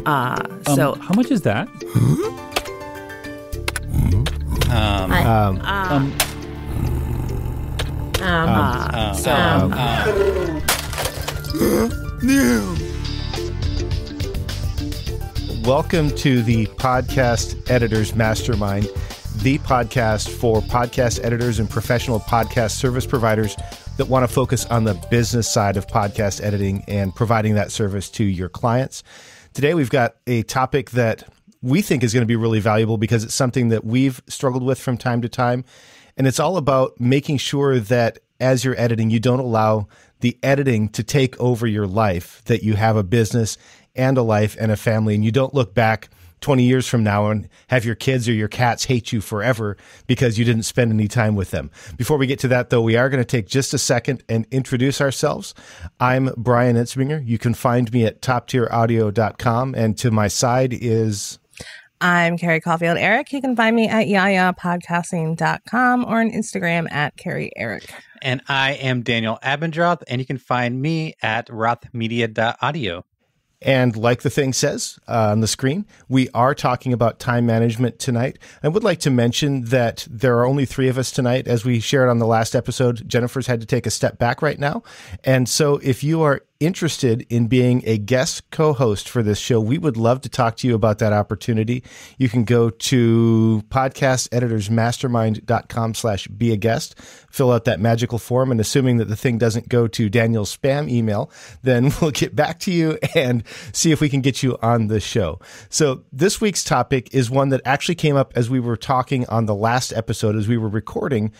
How much is that? Welcome to the Podcast Editors Mastermind, the podcast for podcast editors and professional podcast service providers that want to focus on the business side of podcast editing and providing that service to your clients. Today, we've got a topic that we think is going to be really valuable because it's something that we've struggled with from time to time. And it's all about making sure that as you're editing, you don't allow the editing to take over your life, that you have a business and a life and a family, and you don't look back 20 years from now and have your kids or your cats hate you forever because you didn't spend any time with them. Before we get to that, though, we are going to take just a second and introduce ourselves. I'm Brian Itzminger. You can find me at toptieraudio.com, and to my side is... I'm Carrie Caulfield Eric. You can find me at yayapodcasting.com or on Instagram at Carrie Eric. And I am Daniel Abendroth, and you can find me at rothmedia.audio. And like the thing says on the screen, we are talking about time management tonight. I would like to mention that there are only 3 of us tonight. As we shared on the last episode, Jennifer's had to take a step back right now. And so if you are interested in being a guest co-host for this show, we would love to talk to you about that opportunity. You can go to podcasteditorsmastermind.com/be a guest, fill out that magical form, and assuming that the thing doesn't go to Daniel's spam email, then we'll get back to you and see if we can get you on the show. So this week's topic is one that actually came up as we were talking on the last episode, as we were recording.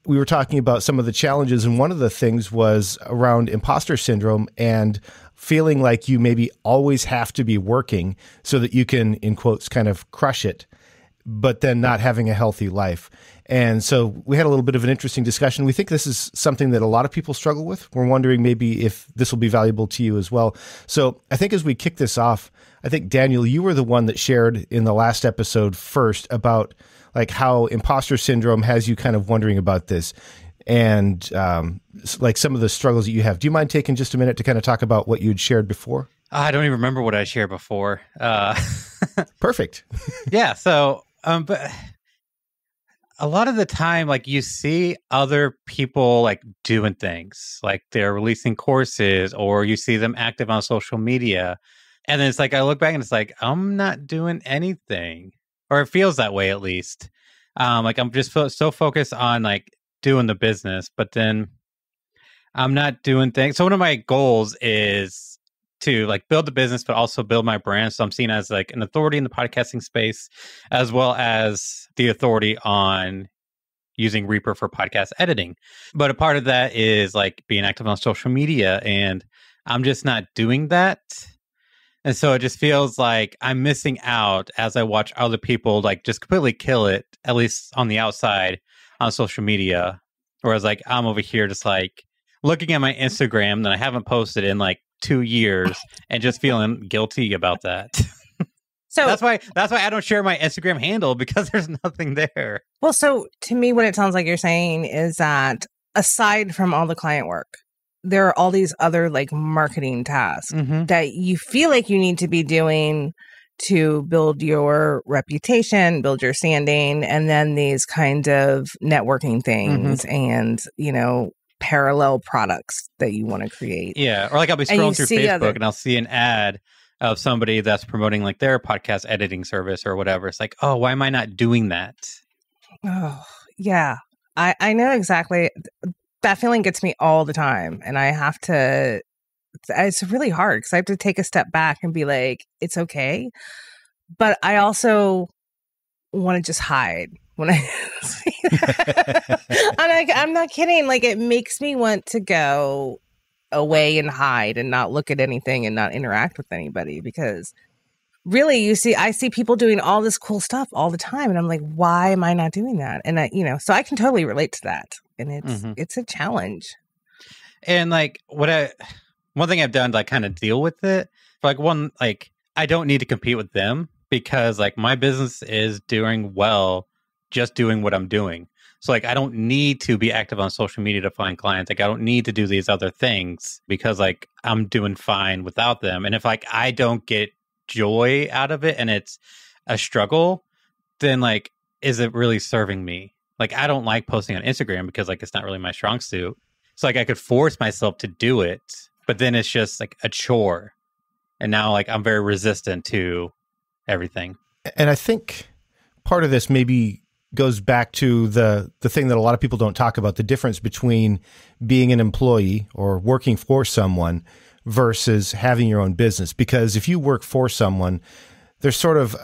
We were talking about some of the challenges, and one of the things was around imposter syndrome and feeling like you maybe always have to be working so that you can, in quotes, kind of crush it, but then not having a healthy life. And so we had a little bit of an interesting discussion. We think this is something that a lot of people struggle with. We're wondering maybe if this will be valuable to you as well. So I think as we kick this off, I think, Daniel, you were the one that shared in the last episode first about like how imposter syndrome has you kind of wondering about this and like some of the struggles that you have. Do you mind taking just a minute to kind of talk about what you'd shared before? I don't even remember what I shared before. Perfect. Yeah. So, but a lot of the time, like you see other people like doing things, like they're releasing courses, or you see them active on social media. And then it's like, I look back and it's like, I'm not doing anything. Or it feels that way, at least. Like I'm just so focused on like doing the business, but then I'm not doing things. So one of my goals is to like build the business, but also build my brand. So I'm seen as like an authority in the podcasting space, as well as the authority on using Reaper for podcast editing. But a part of that is like being active on social media, and I'm just not doing that. And so it just feels like I'm missing out as I watch other people like just completely kill it, at least on the outside on social media. Whereas like I'm over here just like looking at my Instagram that I haven't posted in like 2 years and just feeling guilty about that. So that's why I don't share my Instagram handle, because there's nothing there. Well, so to me, what it sounds like you're saying is that aside from all the client work, there are all these other like marketing tasks that you feel like you need to be doing to build your reputation, build your standing, and then these kind of networking things and, you know, parallel products that you want to create. Yeah. Or like I'll be scrolling through Facebook and I'll see an ad of somebody that's promoting like their podcast editing service or whatever. It's like, oh, why am I not doing that? Oh, yeah. I know exactly. That feeling gets me all the time. And I have to, it's really hard because I have to take a step back and be like, it's okay. But I also want to just hide when I see that. I'm not kidding. Like, it makes me want to go away and hide and not look at anything and not interact with anybody, because really I see people doing all this cool stuff all the time. And I'm like, why am I not doing that? And so I can totally relate to that. And it's a challenge. And like one thing I've done to like kind of deal with it, like I don't need to compete with them, because like my business is doing well just doing what I'm doing. So like I don't need to be active on social media to find clients. Like I don't need to do these other things, because like I'm doing fine without them. And if like I don't get joy out of it and it's a struggle, then like, is it really serving me? Like, I don't like posting on Instagram because like, it's not really my strong suit. So like I could force myself to do it, but then it's just like a chore. And now like I'm very resistant to everything. And I think part of this maybe goes back to the thing that a lot of people don't talk about, the difference between being an employee or working for someone versus having your own business. Because if you work for someone, there's sort of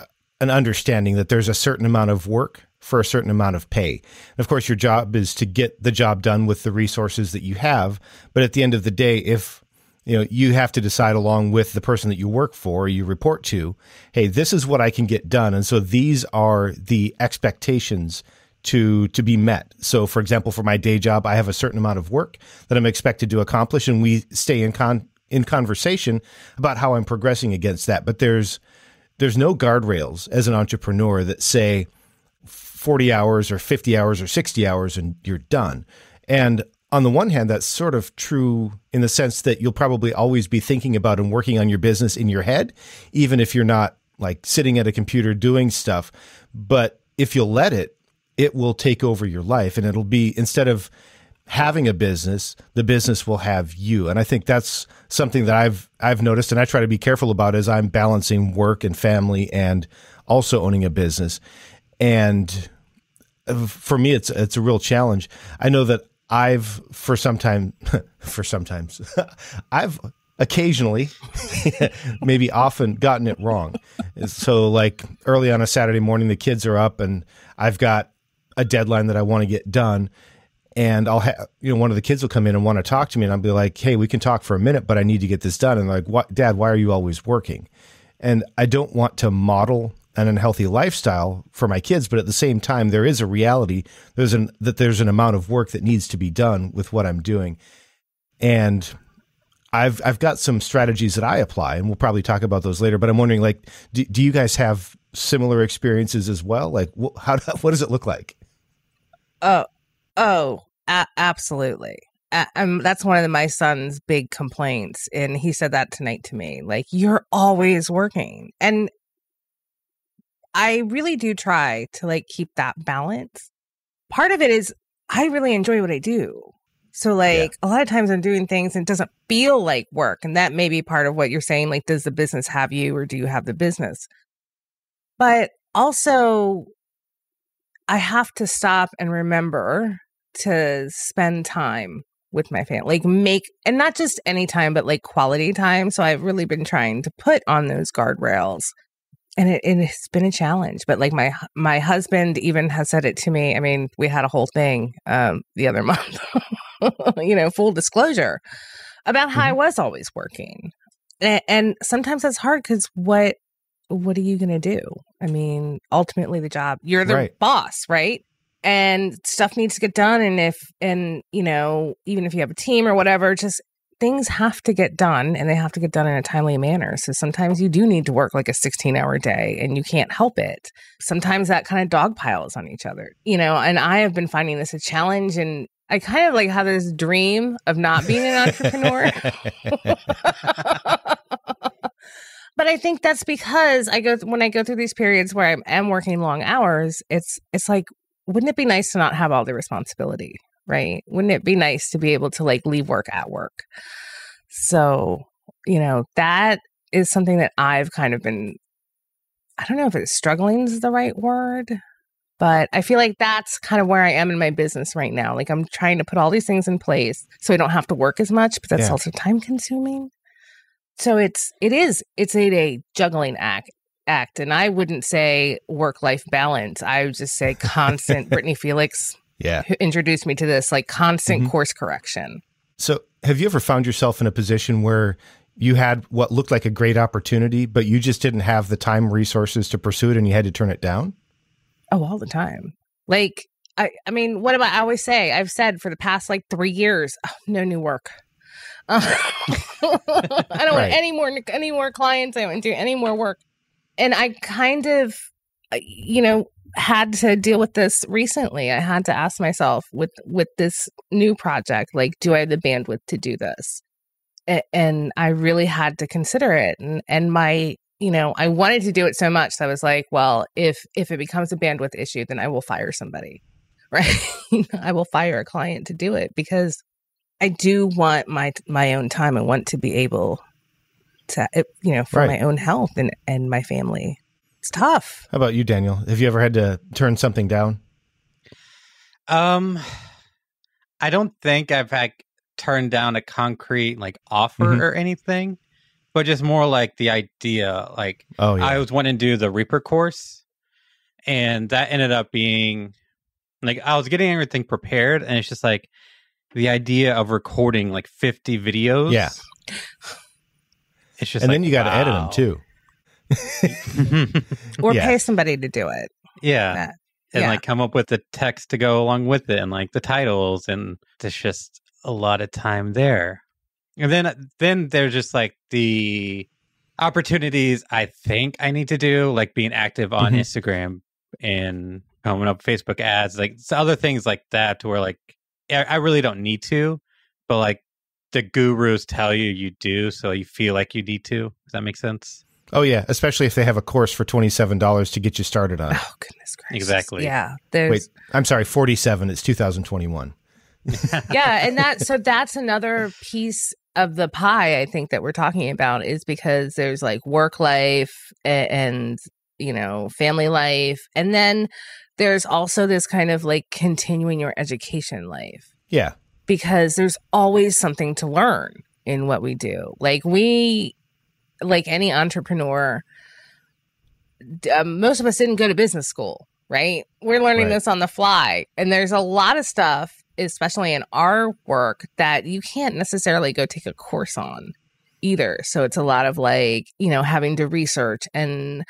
an understanding that there's a certain amount of work for a certain amount of pay. And of course, your job is to get the job done with the resources that you have. But at the end of the day, if you have to decide along with the person that you work for, you report to, hey, this is what I can get done. And so these are the expectations to be met. So for example, for my day job, I have a certain amount of work that I'm expected to accomplish, and we stay in conversation about how I'm progressing against that. But there's no guardrails as an entrepreneur that say 40 hours or 50 hours or 60 hours and you're done. And on the one hand, that's sort of true in the sense that you'll probably always be thinking about and working on your business in your head, even if you're not like sitting at a computer doing stuff. But if you'll let it, it will take over your life, and it'll be, instead of having a business, the business will have you. And I think that's something that I've noticed, and I try to be careful about as I'm balancing work and family and also owning a business. And for me, it's a real challenge. I know that I've I've occasionally, maybe often, gotten it wrong. So like early on a Saturday morning, the kids are up and I've got a deadline that I want to get done. And I'll have, one of the kids will come in and want to talk to me, and I'll be like, hey, we can talk for a minute, but I need to get this done. And they're like, what, Dad, why are you always working? And I don't want to model an unhealthy lifestyle for my kids, but at the same time, there is a reality. There's an amount of work that needs to be done with what I'm doing. And I've got some strategies that I apply, and we'll probably talk about those later, but I'm wondering, like, do you guys have similar experiences as well? Like, what does it look like? Absolutely. That's one of my son's big complaints. And he said that tonight to me, like, you're always working. And I really do try to like keep that balance. Part of it is I really enjoy what I do. So like a lot of times I'm doing things and it doesn't feel like work. And that may be part of what you're saying. Like, does the business have you, or do you have the business? But also I have to stop and remember to spend time with my family, like and not just any time, but like quality time. So I've really been trying to put on those guardrails. And it's been a challenge, but like my husband even has said it to me. I mean, we had a whole thing the other month, full disclosure about how I was always working. And sometimes that's hard because what are you going to do? I mean, ultimately the job, you're the boss, right? And stuff needs to get done. And even if you have a team or whatever, just things have to get done, and they have to get done in a timely manner. So sometimes you do need to work like a 16-hour day and you can't help it. Sometimes that kind of dog piles on each other, and I have been finding this a challenge, and I kind of like have this dream of not being an entrepreneur. But I think that's because when I go through these periods where I am working long hours, it's like, wouldn't it be nice to not have all the responsibility? Right? Wouldn't it be nice to be able to like leave work at work? So, that is something that I've kind of been, I don't know if it's struggling is the right word, but I feel like that's kind of where I am in my business right now. Like, I'm trying to put all these things in place so I don't have to work as much, but that's also time consuming. So it's a juggling act. And I wouldn't say work-life balance. I would just say constant Brittany Felix who introduced me to this, like constant course correction. So have you ever found yourself in a position where you had what looked like a great opportunity, but you just didn't have the time resources to pursue it and you had to turn it down? Oh, all the time. Like, I mean, what about, I always say, I've said for the past like 3 years, no new work. I don't want any more clients. I don't want to do any more work. And I kind of, had to deal with this recently. I had to ask myself with this new project, like, do I have the bandwidth to do this? And I really had to consider it. And my, I wanted to do it so much that I was like, well, if it becomes a bandwidth issue, then I will fire somebody, right? I will fire a client to do it because I do want my own time. I want to be able to, for my own health and my family. It's tough. How about you, Daniel? Have you ever had to turn something down? I don't think I've turned down a concrete offer or anything, but just more like the idea. Like, I was wanting to do the Reaper course, and that ended up being like I was getting everything prepared, and it's just like the idea of recording 50 videos. Yeah. It's just, and then you got to edit them too, or pay somebody to do it. Yeah, and come up with the text to go along with it, and the titles, and there's just a lot of time there. And then there's just the opportunities I think I need to do, like being active on Instagram and coming up Facebook ads, other things like that, to where I really don't need to, but the gurus tell you do, so you feel like you need to. Does that make sense? Oh, yeah. Especially if they have a course for $27 to get you started on it. Oh, goodness gracious. Exactly. Yeah. Wait, I'm sorry, 47. It's 2021. Yeah. And that's another piece of the pie, I think, that we're talking about, is because there's work life and family life. And then there's also this kind of continuing your education life. Yeah. Because there's always something to learn in what we do. Any entrepreneur, most of us didn't go to business school, right? We're learning this on the fly. And there's a lot of stuff, especially in our work, that you can't necessarily go take a course on either. So it's a lot of having to research and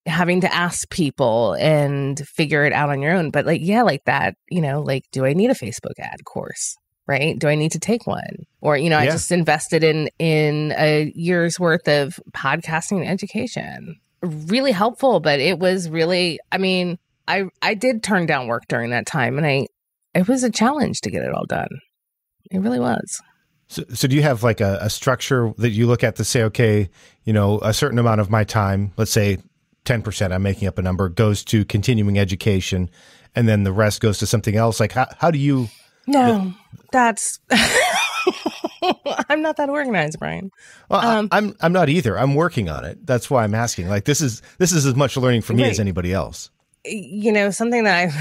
having to ask people and figure it out on your own. But do I need a Facebook ad course? Right? Do I need to take one? Or, I just invested in a year's worth of podcasting education. Really helpful, but it was really, I did turn down work during that time, and it was a challenge to get it all done. It really was. So do you have a structure that you look at to say, okay, a certain amount of my time, let's say 10%, I'm making up a number, goes to continuing education, and then the rest goes to something else? How do you... No, that's I'm not that organized, Brian. Well, I'm not either. I'm working on it. That's why I'm asking. This is as much learning for me as anybody else. Something that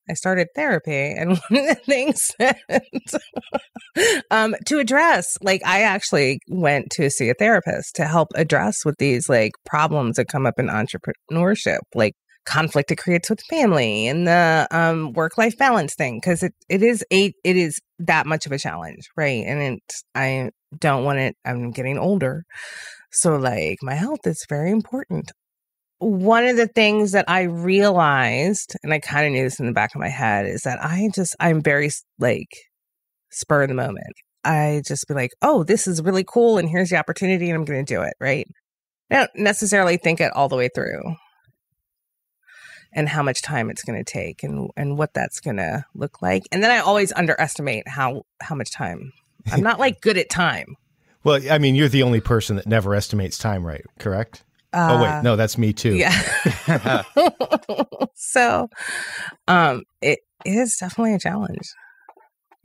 I started therapy, and one of the things that, to address, I actually went to see a therapist to help address with these problems that come up in entrepreneurship, conflict it creates with family and the work-life balance thing, because it is that much of a challenge, right? And I don't want it. I'm getting older, so my health is very important. One of the things that I realized, and I kind of knew this in the back of my head, is that I'm very spur of the moment. I just be like, oh, this is really cool, and here's the opportunity, and I'm going to do it, right? I don't necessarily think it all the way through, and how much time it's going to take, and what that's going to look like. And then I always underestimate how much time. I'm not good at time. Well, you're the only person that never estimates time, right? Correct? Oh, wait. No, that's me too. Yeah. So it is definitely a challenge.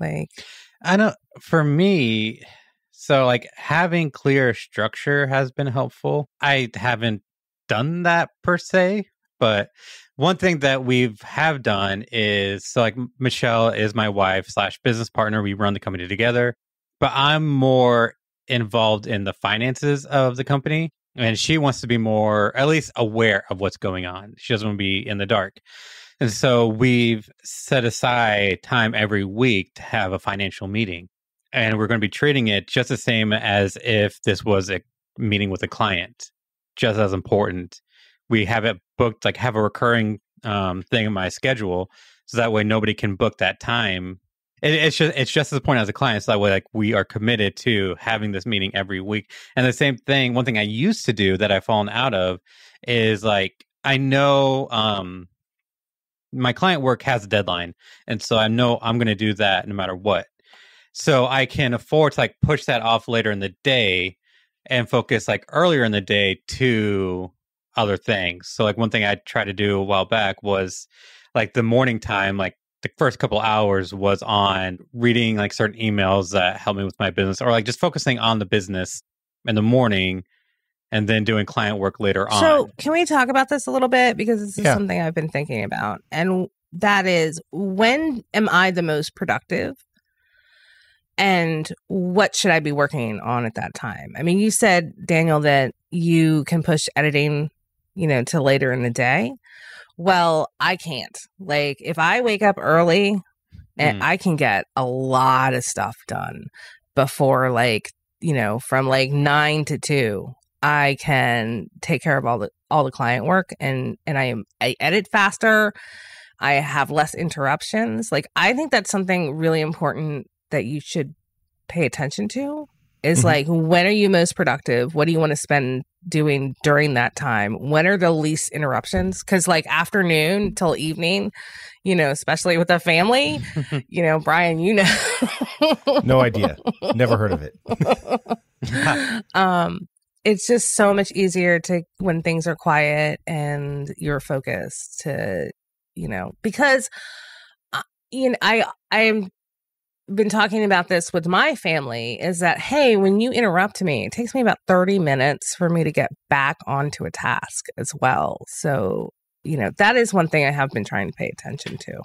I know for me, so having clear structure has been helpful. I haven't done that per se, but one thing that have done is, Michelle is my wife / business partner. We run the company together, but I'm more involved in the finances of the company, and she wants to be more, at least, aware of what's going on. She doesn't want to be in the dark. And so we've set aside time every week to have a financial meeting, and we're going to be treating it just the same as if this was a meeting with a client, just as important. We have it booked, have a recurring thing in my schedule, so that way nobody can book that time. It's just as point as a client, so that way we are committed to having this meeting every week. And the same thing, one thing I used to do that I've fallen out of is I know my client work has a deadline, and so I know I'm going to do that no matter what. So I can afford to push that off later in the day and focus like earlier in the day to other things. So like one thing I tried to do a while back was like the morning time, like the first couple hours was on reading like certain emails that help me with my business, or like just focusing on the business in the morning and then doing client work later on. So can we talk about this a little bit? Because this is something I've been thinking about. And that is, when am I the most productive? And what should I be working on at that time? I mean, you said, Daniel, that you can push editing, to later in the day. Well, I can't. Like, if I wake up early, and I can get a lot of stuff done before, like, from like 9 to 2. I can take care of all the client work, and I edit faster. I have less interruptions. Like, I think that's something really important that you should pay attention to is like, when are you most productive? What do you want to spend doing during that time? When are the least interruptions? Because like afternoon till evening, especially with a family, Brian, No idea. Never heard of it. It's just so much easier to when things are quiet and you're focused to, because, I'm been talking about this with my family is that, hey, when you interrupt me, it takes me about 30 minutes for me to get back onto a task as well. So, that is one thing I have been trying to pay attention to.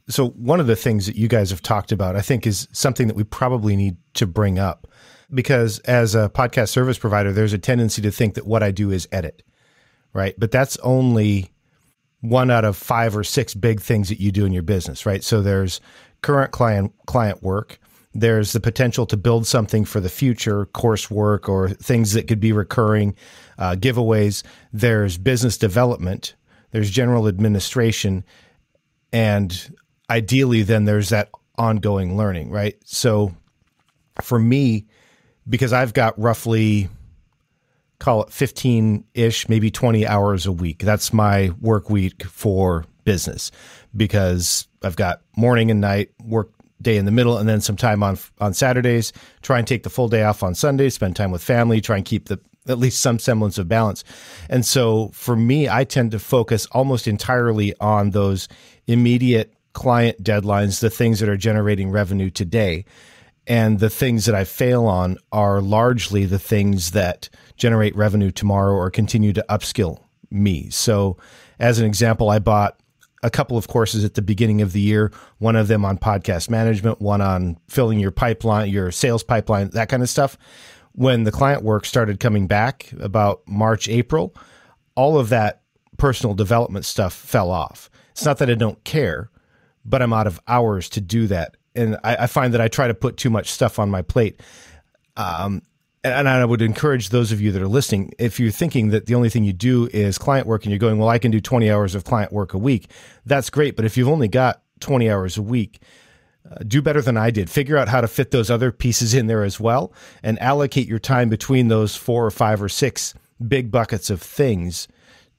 So one of the things that you guys have talked about, I think, is something that we probably need to bring up, because as a podcast service provider, there's a tendency to think that what I do is edit, right? But that's only one out of 5 or 6 big things that you do in your business, right? So there's current client work. There's the potential to build something for the future, coursework or things that could be recurring, giveaways. There's business development. There's general administration. And ideally, then there's that ongoing learning, right? So for me, because I've got roughly, call it 15-ish, maybe 20 hours a week. That's my work week for business, because I've got morning and night, work day in the middle, and then some time on Saturdays, try and take the full day off on Sundays, spend time with family, try and keep at least some semblance of balance. And so for me, I tend to focus almost entirely on those immediate client deadlines, the things that are generating revenue today. And the things that I fail on are largely the things that generate revenue tomorrow or continue to upskill me. So as an example, I bought a couple of courses at the beginning of the year, one of them on podcast management, one on filling your pipeline, your sales pipeline, that kind of stuff. When the client work started coming back about March, April, all of that personal development stuff fell off. It's not that I don't care, but I'm out of hours to do that. And I find that I try to put too much stuff on my plate. And I would encourage those of you that are listening, if you're thinking that the only thing you do is client work and you're going, well, I can do 20 hours of client work a week, that's great. But if you've only got 20 hours a week, do better than I did. Figure out how to fit those other pieces in there as well, and allocate your time between those 4 or 5 or 6 big buckets of things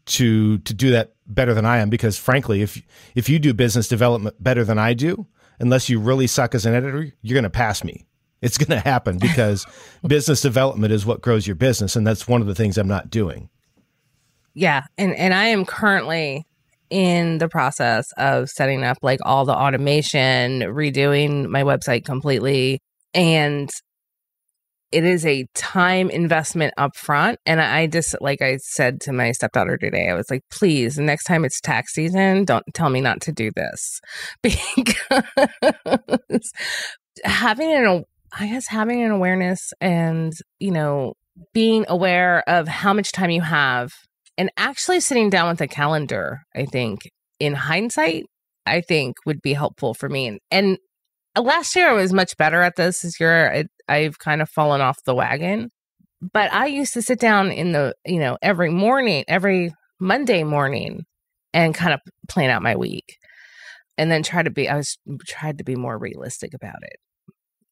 to do that better than I am. Because frankly, if you do business development better than I do, unless you really suck as an editor, you're going to pass me. It's going to happen, because business development is what grows your business. And that's one of the things I'm not doing. Yeah. And I am currently in the process of setting up like all the automation, redoing my website completely. And it is a time investment up front. And I just, like I said to my stepdaughter today, I was like, please, the next time it's tax season, don't tell me not to do this. Because having an awareness and, being aware of how much time you have, and actually sitting down with a calendar, I think in hindsight, I think would be helpful for me. And last year I was much better at this. This year I've kind of fallen off the wagon, but I used to sit down in the, every Monday morning and kind of plan out my week, and then tried to be more realistic about it.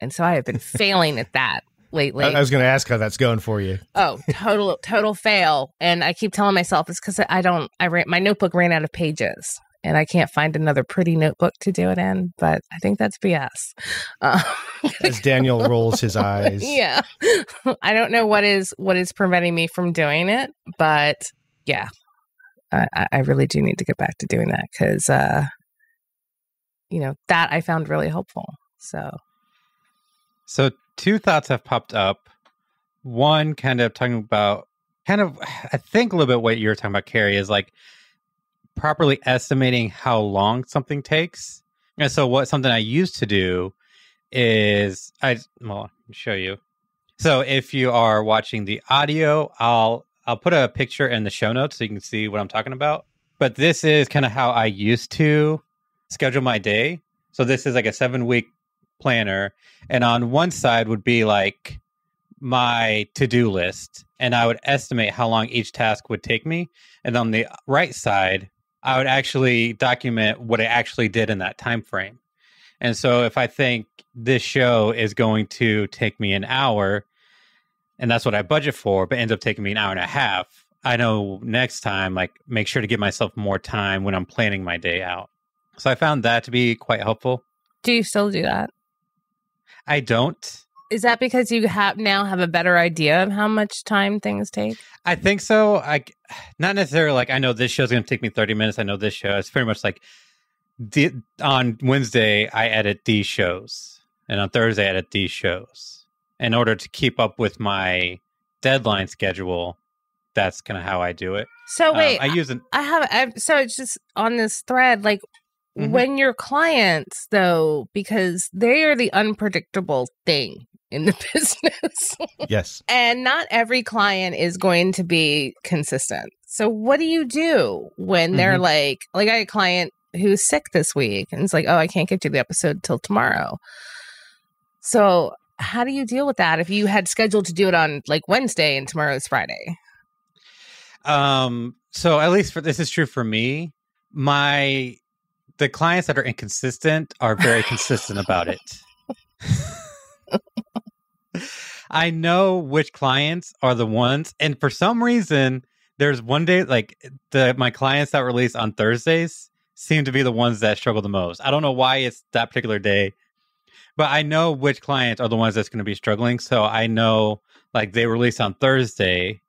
And so I have been failing at that lately. I was going to ask how that's going for you. Oh, total fail. And I keep telling myself it's because my notebook ran out of pages. and I can't find another pretty notebook to do it in, but I think that's BS. Uh, As Daniel rolls his eyes. yeah. I don't know what is preventing me from doing it, but yeah, I really do need to get back to doing that because, that I found really helpful. So two thoughts have popped up. One kind of talking about, I think a little bit what you were talking about, Carrie, is like properly estimating how long something takes. And so something I used to do is, let me show you. So if you are watching the audio, I'll put a picture in the show notes so you can see what I'm talking about. But this is kind of how I used to schedule my day. So this is like a 7-week planner. And on one side would be like my to-do list. And I would estimate how long each task would take me. And on the right side, I would actually document what I actually did in that time frame. And so if I think this show is going to take me an hour, and that's what I budget for, but ends up taking me an hour and a half, I know next time, like, make sure to give myself more time when I'm planning my day out. So I found that to be quite helpful. Do you still do that? I don't. Is that because you now have a better idea of how much time things take? I think so. Not necessarily like, I know this show's going to take me 30 minutes. I know this show. It's pretty much like on Wednesday, I edit these shows. And on Thursday, I edit these shows. In order to keep up with my deadline schedule, that's kind of how I do it. So wait, So it's just on this thread, like, when your clients, though, because they are the unpredictable thing in the business. Yes. And not every client is going to be consistent. So what do you do when they're like I had a client who's sick this week and it's like, oh, I can't get you the episode till tomorrow. So how do you deal with that if you had scheduled to do it on like Wednesday and tomorrow's Friday? So at least this is true for me. The clients that are inconsistent are very consistent about it. I know which clients are the ones, and for some reason, there's one day like my clients that release on Thursdays seem to be the ones that struggle the most. I don't know why it's that particular day, but I know which clients are the ones that's going to be struggling. So I know like they release on Thursday,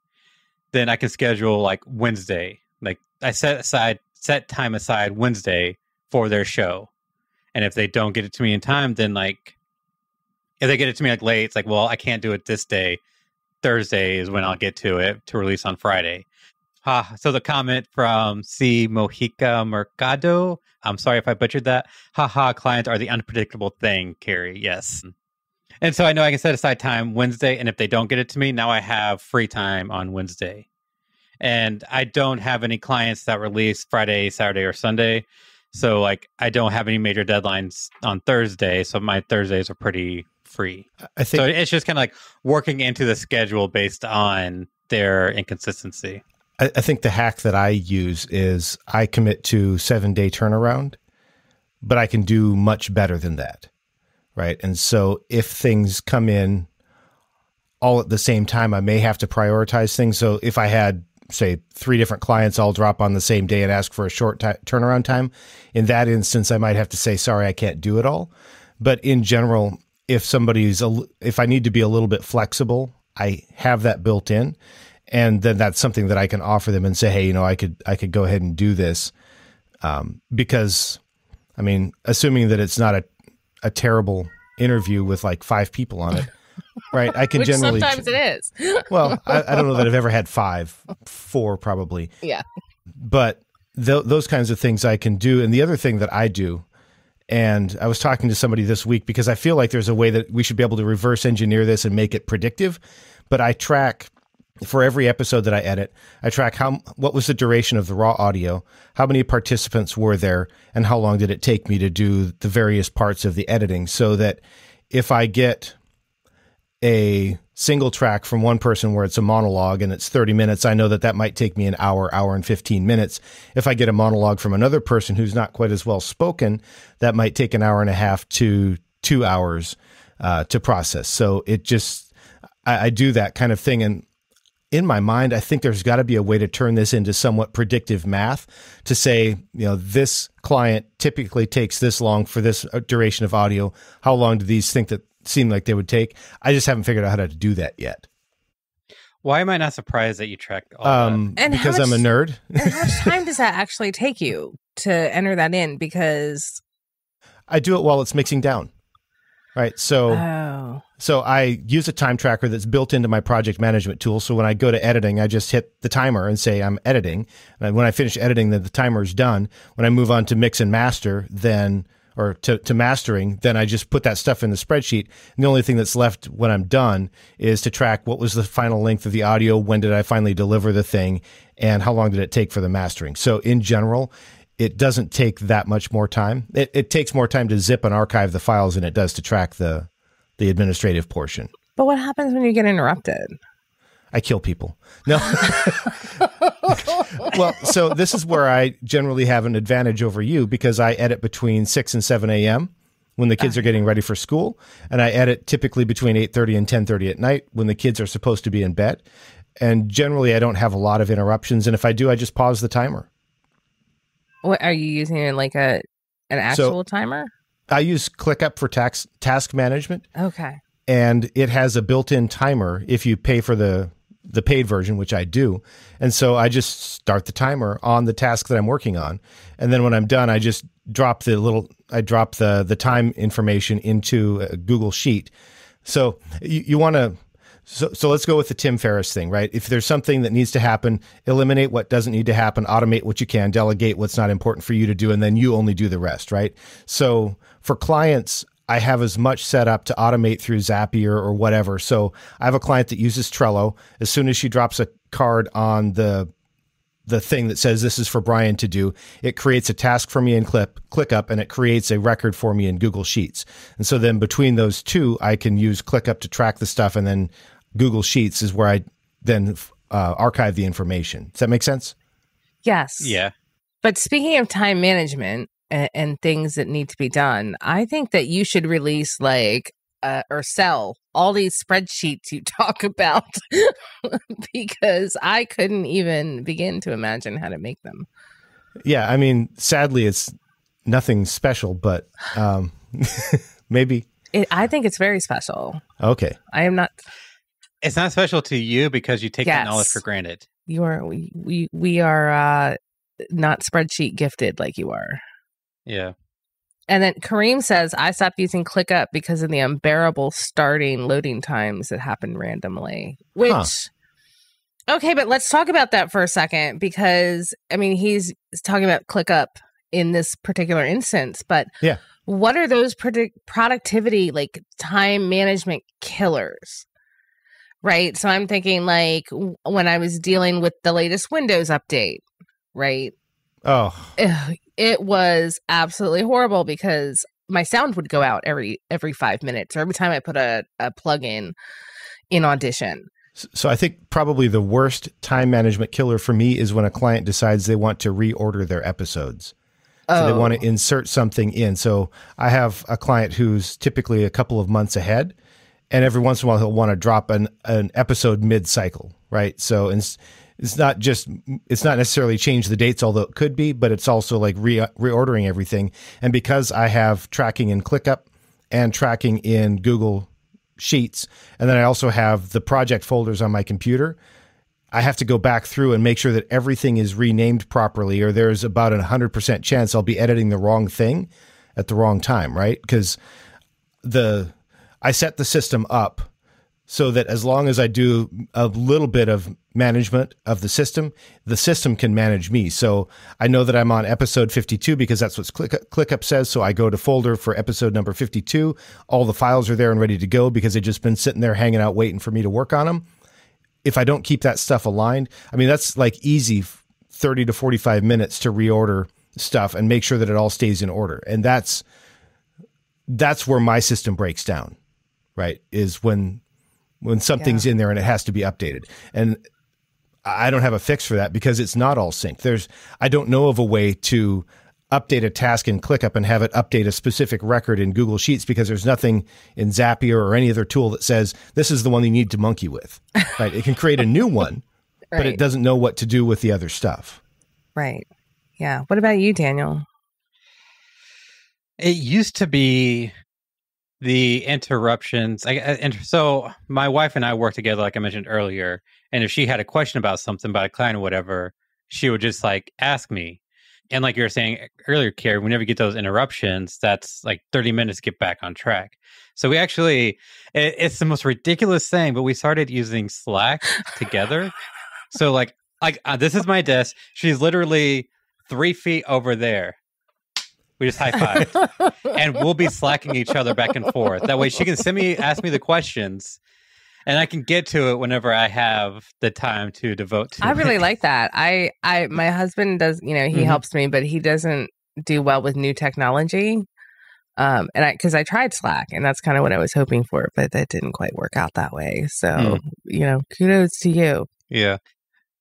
then I can schedule like Wednesday. Like I set time aside Wednesday for their show. And if they don't get it to me in time, then like, if they get it to me like late, it's like, well, I can't do it this day. Thursday is when I'll get to it to release on Friday. So the comment from C. Mojica Mercado, I'm sorry if I butchered that. Clients are the unpredictable thing, Carrie. Yes. And so I know I can set aside time Wednesday. And if they don't get it to me, now I have free time on Wednesday. And I don't have any clients that release Friday, Saturday, or Sunday. So, like, I don't have any major deadlines on Thursday, so my Thursdays are pretty free. I think so it's just kind of like working into the schedule based on their inconsistency. I think the hack that I use is I commit to 7-day turnaround, but I can do much better than that, right? And so if things come in all at the same time, I may have to prioritize things. So if I had, say, 3 different clients all drop on the same day and ask for a short turnaround time, in that instance, I might have to say, sorry, I can't do it all. But in general, if I need to be a little bit flexible, I have that built in. And then that's something that I can offer them and say, hey, I could go ahead and do this. Because, I mean, assuming that it's not a terrible interview with like 5 people on it, right? I can Which generally. Sometimes it is. Well, I don't know that I've ever had 4 probably. Yeah. But those kinds of things I can do. And the other thing that I do, and I was talking to somebody this week because I feel like there's a way that we should be able to reverse engineer this and make it predictive. But I track, for every episode that I edit, I track what was the duration of the raw audio, how many participants were there, and how long did it take me to do the various parts of the editing, so that if I get a single track from one person where it's a monologue and it's 30 minutes, I know that might take me an hour and 15 minutes. If I get a monologue from another person who's not quite as well spoken, that might take an hour and a half to 2 hours to process. So it just, I do that kind of thing. And in my mind, I think there's got to be a way to turn this into somewhat predictive math to say, this client typically takes this long for this duration of audio. How long do these seem like they would take? I just haven't figured out how to do that yet. Why am I not surprised that you tracked all that? And because I'm a nerd. And how much time does that actually take you to enter that in? Because I do it while it's mixing down. Right. So I use a time tracker that's built into my project management tool. So when I go to editing, I just hit the timer and say I'm editing. And when I finish editing, then the timer is done. When I move on to mix and master, or to mastering, then I just put that stuff in the spreadsheet. And the only thing that's left when I'm done is to track what was the final length of the audio, when did I finally deliver the thing, and how long did it take for the mastering. So in general, it doesn't take that much more time. It takes more time to zip and archive the files than it does to track the administrative portion. But what happens when you get interrupted? I kill people. No. Well, so this is where I generally have an advantage over you because I edit between 6 and 7 a.m. when the kids are getting ready for school. And I edit typically between 8:30 and 10:30 at night when the kids are supposed to be in bed. And generally, I don't have a lot of interruptions. And if I do, I just pause the timer. What are you using, like an actual timer? I use ClickUp for task management. Okay. And it has a built-in timer if you pay for the paid version, which I do. And so I just start the timer on the task that I'm working on. And then when I'm done, I just drop the time information into a Google Sheet. So you want to, so let's go with the Tim Ferriss thing, right? If there's something that needs to happen, eliminate what doesn't need to happen, automate what you can, delegate what's not important for you to do, and then you only do the rest, right? So for clients, I have as much set up to automate through Zapier or whatever. So I have a client that uses Trello. As soon as she drops a card on the thing that says this is for Brian to do, it creates a task for me in ClickUp, and it creates a record for me in Google Sheets. And so then between those two, I can use ClickUp to track the stuff, and then Google Sheets is where I then archive the information. Does that make sense? Yes. Yeah. But speaking of time management and things that need to be done, I think that you should release or sell all these spreadsheets you talk about because I couldn't even begin to imagine how to make them. Yeah. I mean, sadly, it's nothing special, but maybe. I think it's very special. Okay. I am not. It's not special to you because you take that knowledge for granted. You are. We are not spreadsheet gifted like you are. Yeah. And then Kareem says, I stopped using ClickUp because of the unbearable starting loading times that happen randomly. Which, okay, but let's talk about that for a second because, I mean, he's talking about ClickUp in this particular instance, but yeah, what are those productivity, like time management killers? Right? So I'm thinking like when I was dealing with the latest Windows update, right? Oh, it was absolutely horrible because my sound would go out every 5 minutes or every time I put a plug in Audition. So I think probably the worst time management killer for me is when a client decides they want to reorder their episodes. So they want to insert something in. So I have a client who's typically a couple of months ahead, and every once in a while he'll want to drop an episode mid-cycle, right? So it's not necessarily change the dates, although it could be, but it's also like reordering everything. And because I have tracking in ClickUp and tracking in Google Sheets, and then I also have the project folders on my computer, I have to go back through and make sure that everything is renamed properly, or there's about 100% chance I'll be editing the wrong thing at the wrong time, right? Because I set the system up so that as long as I do a little bit of management of the system can manage me. So I know that I'm on episode 52 because that's what ClickUp says. So I go to folder for episode number 52. All the files are there and ready to go because they've just been sitting there hanging out waiting for me to work on them. If I don't keep that stuff aligned, I mean, that's like easy 30 to 45 minutes to reorder stuff and make sure that it all stays in order. And that's where my system breaks down, right? Is when something's in there and it has to be updated. And I don't have a fix for that because it's not all synced. I don't know of a way to update a task in ClickUp and have it update a specific record in Google Sheets because there's nothing in Zapier or any other tool that says this is the one you need to monkey with. Right? It can create a new one, but it doesn't know what to do with the other stuff. Right. Yeah. What about you, Daniel? It used to be the interruptions. So my wife and I work together, like I mentioned earlier. And if she had a question about something, about a client or whatever, she would just like ask me. And like you were saying earlier, Carrie, whenever you get those interruptions, that's like 30 minutes to get back on track. So we actually, it's the most ridiculous thing, but we started using Slack together. So like this is my desk. She's literally 3 feet over there. We just high five, and we'll be slacking each other back and forth. That way, she can ask me the questions, and I can get to it whenever I have the time to devote to. I really like that. My husband does. He helps me, but he doesn't do well with new technology. And because I tried Slack, and that's kind of what I was hoping for, but that didn't quite work out that way. So kudos to you. Yeah,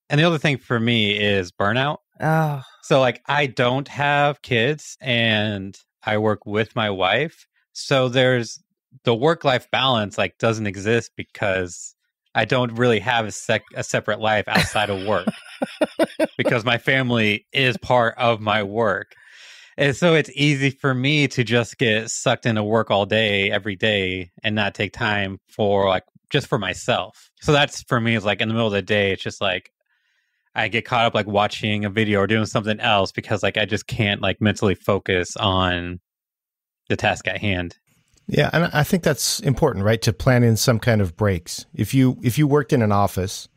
and the other thing for me is burnout. Oh. So like I don't have kids and I work with my wife. So there's the work-life balance like doesn't exist because I don't really have a separate life outside of work because my family is part of my work. And so it's easy for me to just get sucked into work all day, every day and not take time for like just for myself. So that's for me is like in the middle of the day, it's just like I get caught up like watching a video or doing something else because like I just can't like mentally focus on the task at hand. Yeah, and I think that's important, right? To plan in some kind of breaks. If you worked in an office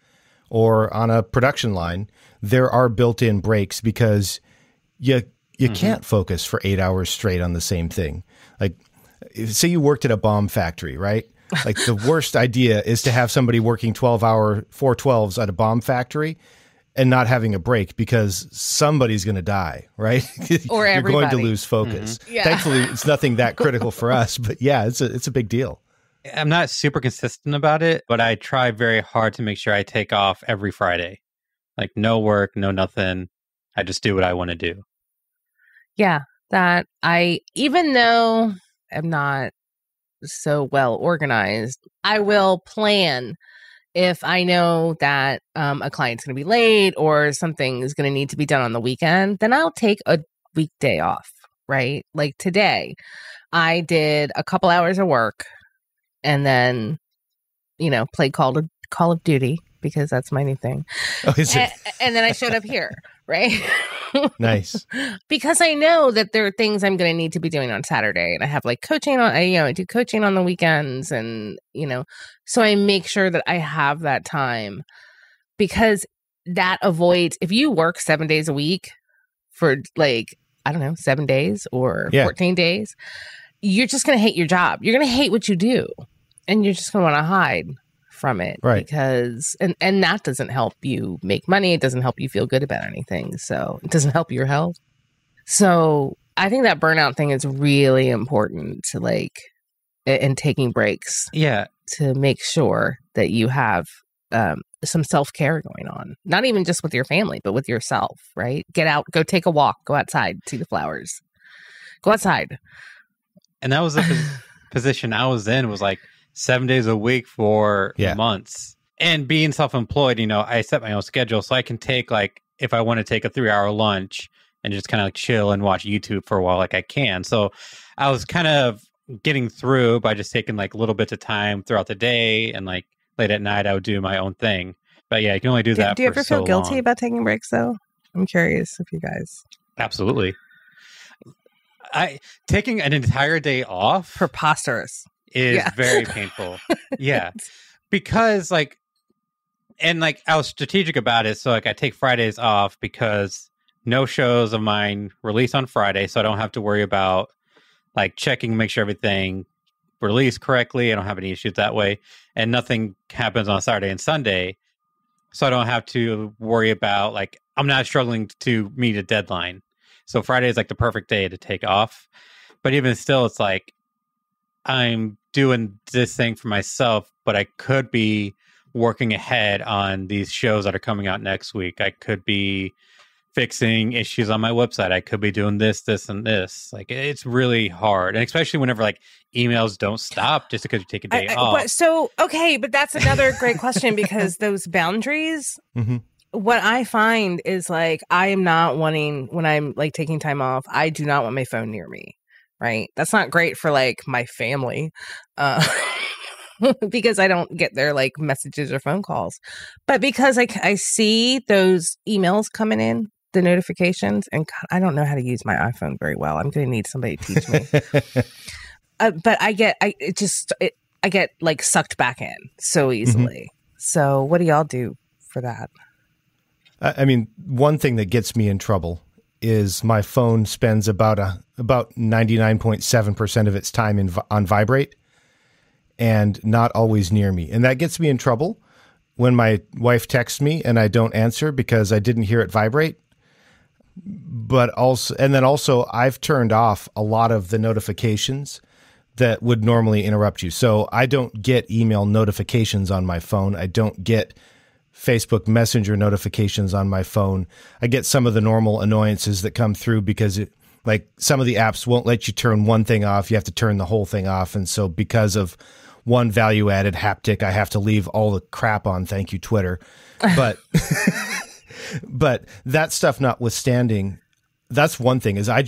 or on a production line, there are built-in breaks because you can't focus for 8 hours straight on the same thing. Like say you worked at a bomb factory, right? Like the worst idea is to have somebody working 12-hour 412s at a bomb factory and not having a break because somebody's going to die, right? Or you're everybody. going to lose focus. Yeah. Thankfully, it's nothing that critical for us, but yeah, it's a big deal. I'm not super consistent about it, but I try very hard to make sure I take off every Friday. Like no work, no nothing. I just do what I want to do. Yeah, even though I'm not so well organized, I will plan. If I know that a client's going to be late or something is going to need to be done on the weekend, then I'll take a weekday off, right? Like today, I did a couple hours of work and then, played Call of Duty because that's my new thing. Oh, is it? And then I showed up here, right? Nice. Because I know that there are things I'm going to need to be doing on Saturday, and I have like coaching on. I do coaching on the weekends, and so I make sure that I have that time because that avoids if you work 7 days a week for like 7 days or 14 days, you're just going to hate your job. You're going to hate what you do, and you're just going to want to hide from it, right? Because and that doesn't help you make money. It doesn't help you feel good about anything. So it doesn't help your health. So I think that burnout thing is really important to like in taking breaks. Yeah, to make sure that you have some self-care going on, not even just with your family, but with yourself. Right? Get out, go take a walk, go outside, see the flowers, go outside. And that was the position I was in. Was like 7 days a week for months. And being self-employed, I set my own schedule so I can take like, if I want to take a 3-hour lunch and just kind of like chill and watch YouTube for a while, like I can. So I was kind of getting through by just taking like little bits of time throughout the day and like late at night, I would do my own thing. But yeah, you can only do that. Do you ever feel guilty about taking breaks though? I'm curious if you guys. Absolutely. Taking an entire day off. Preposterous. Is very painful. Yeah. Because like, and like I was strategic about it. So like I take Fridays off because no shows of mine release on Friday. So I don't have to worry about like checking, make sure everything released correctly. I don't have any issues that way. And nothing happens on Saturday and Sunday. So I don't have to worry about like, I'm not struggling to meet a deadline. So Friday is like the perfect day to take off. But even still, it's like, I'm doing this thing for myself, but I could be working ahead on these shows that are coming out next week. I could be fixing issues on my website. I could be doing this, and this. Like, it's really hard. And especially whenever like emails don't stop just because you take a day off. But that's another great question, because those boundaries, what I find is like, I am not wanting, when I'm like taking time off, I do not want my phone near me. Right. That's not great for like my family. Because I don't get their like messages or phone calls, but because I see those emails coming in, the notifications, and God, I don't know how to use my iPhone very well. I'm going to need somebody to teach me. But I get like sucked back in so easily. So what do y'all do for that? I mean, one thing that gets me in trouble is my phone spends about 99.7% of its time on vibrate, and not always near me. And that gets me in trouble when my wife texts me and I don't answer because I didn't hear it vibrate. But also I've turned off a lot of the notifications that would normally interrupt you. So I don't get email notifications on my phone. I don't get Facebook Messenger notifications on my phone. I get some of the normal annoyances that come through because like some of the apps won't let you turn one thing off. You have to turn the whole thing off. And so because of one value-added haptic, I have to leave all the crap on. Thank you, Twitter. But but that stuff notwithstanding, that's one thing is I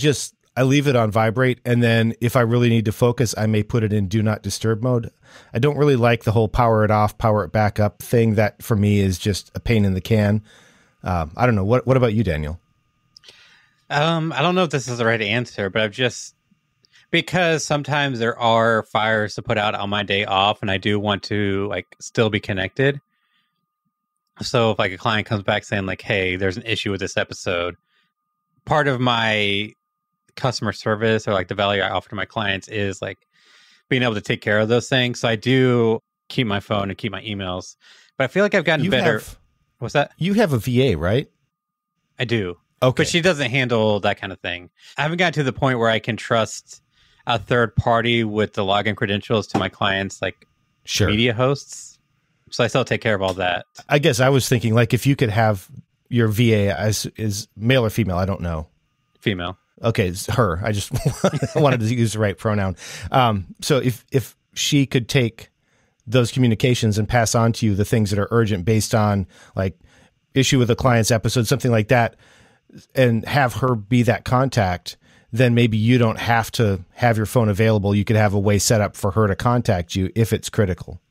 leave it on vibrate. And then if I really need to focus, I may put it in do not disturb mode. I don't really like the whole power it off, power it back up thing. That for me is just a pain in the can. I don't know. What about you, Daniel? I don't know if this is the right answer, but because sometimes there are fires to put out on my day off and I do want to like still be connected. So if like a client comes back saying like, hey, there's an issue with this episode, part of my customer service or like the value I offer to my clients is like being able to take care of those things. So I do keep my phone and keep my emails, but I feel like I've gotten better. What's that? You have a VA, right? I do. Okay. But she doesn't handle that kind of thing. I haven't gotten to the point where I can trust a third party with the login credentials to my clients, like media hosts. So I still take care of all that. I guess I was thinking like if you could have your VA is male or female, I don't know. Female. Okay, it's her. I just wanted to use the right pronoun. So if she could take those communications and pass on to you the things that are urgent based on like issue with a client's episode, something like that, and have her be that contact, then maybe you don't have to have your phone available. You could have a way set up for her to contact you if it's critical.